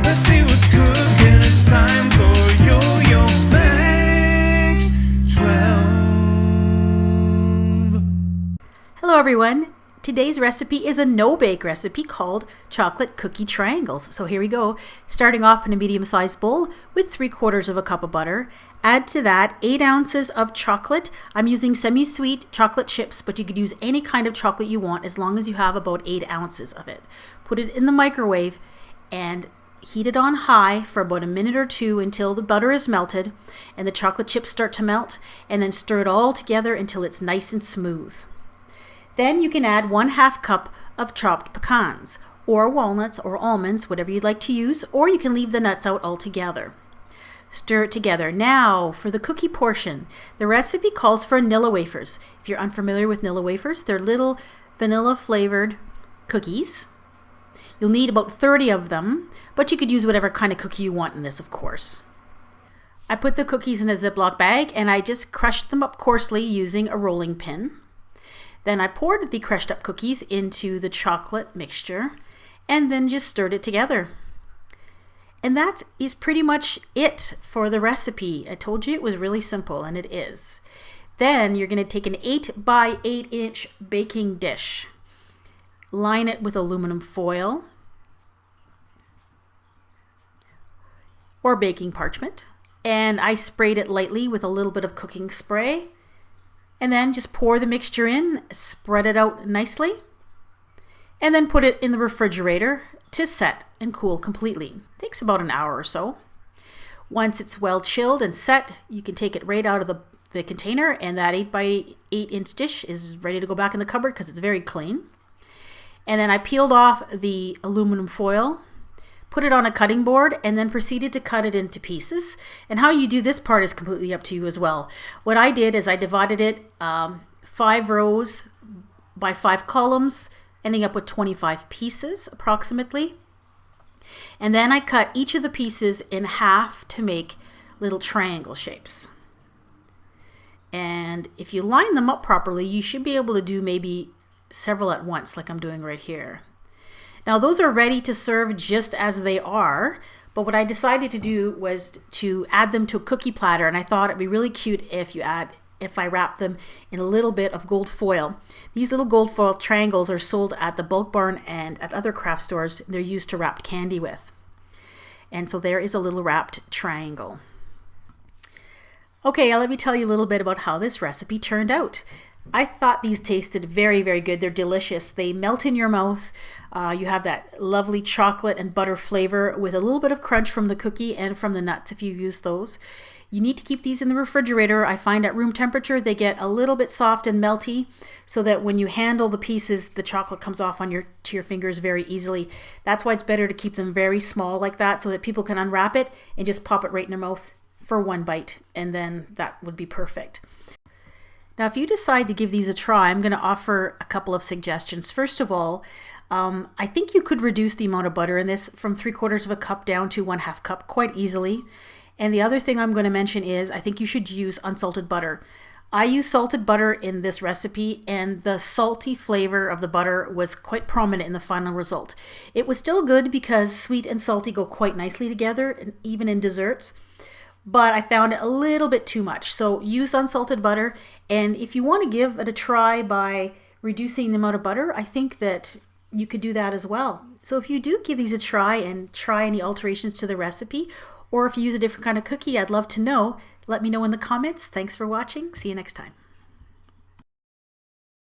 Let's see what's cooking. It's time for Yo-Yo Max 12. Hello everyone. Today's recipe is a no-bake recipe called chocolate cookie triangles. So here we go. Starting off in a medium-sized bowl with 3/4 cup of butter. Add to that 8 ounces of chocolate. I'm using semi-sweet chocolate chips, but you could use any kind of chocolate you want as long as you have about 8 ounces of it. Put it in the microwave and heat it on high for about a minute or two until the butter is melted and the chocolate chips start to melt, and then stir it all together until it's nice and smooth. Then you can add 1/2 cup of chopped pecans or walnuts or almonds, whatever you'd like to use, or you can leave the nuts out altogether. Stir it together. Now for the cookie portion. The recipe calls for Nilla wafers. If you're unfamiliar with Nilla wafers, they're little vanilla flavored cookies. You'll need about 30 of them, but you could use whatever kind of cookie you want in this, of course. I put the cookies in a Ziploc bag and I just crushed them up coarsely using a rolling pin. Then I poured the crushed up cookies into the chocolate mixture and then just stirred it together. And that is pretty much it for the recipe. I told you it was really simple, and it is. Then you're going to take an 8 by 8 inch baking dish. Line it with aluminum foil or baking parchment. And I sprayed it lightly with a little bit of cooking spray. And then just pour the mixture in, spread it out nicely, and then put it in the refrigerator to set and cool completely. Takes about an hour or so. Once it's well chilled and set, you can take it right out of the container, and that 8 by 8 inch dish is ready to go back in the cupboard because it's very clean. And then I peeled off the aluminum foil, put it on a cutting board, and then proceeded to cut it into pieces. And how you do this part is completely up to you as well. What I did is I divided it 5 rows by 5 columns, ending up with 25 pieces approximately. And then I cut each of the pieces in half to make little triangle shapes. And if you line them up properly, you should be able to do maybe several at once, like I'm doing right here. Now those are ready to serve just as they are, but what I decided to do was to add them to a cookie platter, and I thought it'd be really cute if I wrap them in a little bit of gold foil. These little gold foil triangles are sold at the Bulk Barn and at other craft stores. They're used to wrap candy with. And so there is a little wrapped triangle. Okay, let me tell you a little bit about how this recipe turned out. I thought these tasted very, very good. They're delicious. They melt in your mouth. You have that lovely chocolate and butter flavor with a little bit of crunch from the cookie and from the nuts if you use those. You need to keep these in the refrigerator. I find at room temperature they get a little bit soft and melty, so that when you handle the pieces, the chocolate comes off to your fingers very easily. That's why it's better to keep them very small like that, so that people can unwrap it and just pop it right in their mouth for one bite, and then that would be perfect. Now, if you decide to give these a try, I'm going to offer a couple of suggestions. First of all, I think you could reduce the amount of butter in this from 3/4 cup down to 1/2 cup quite easily. And the other thing I'm going to mention is I think you should use unsalted butter. I use salted butter in this recipe, and the salty flavor of the butter was quite prominent in the final result. It was still good because sweet and salty go quite nicely together, and even in desserts. But I found it a little bit too much. So use unsalted butter. And if you want to give it a try by reducing the amount of butter, I think that you could do that as well. So if you do give these a try and try any alterations to the recipe, or if you use a different kind of cookie, I'd love to know. Let me know in the comments. Thanks for watching. See you next time.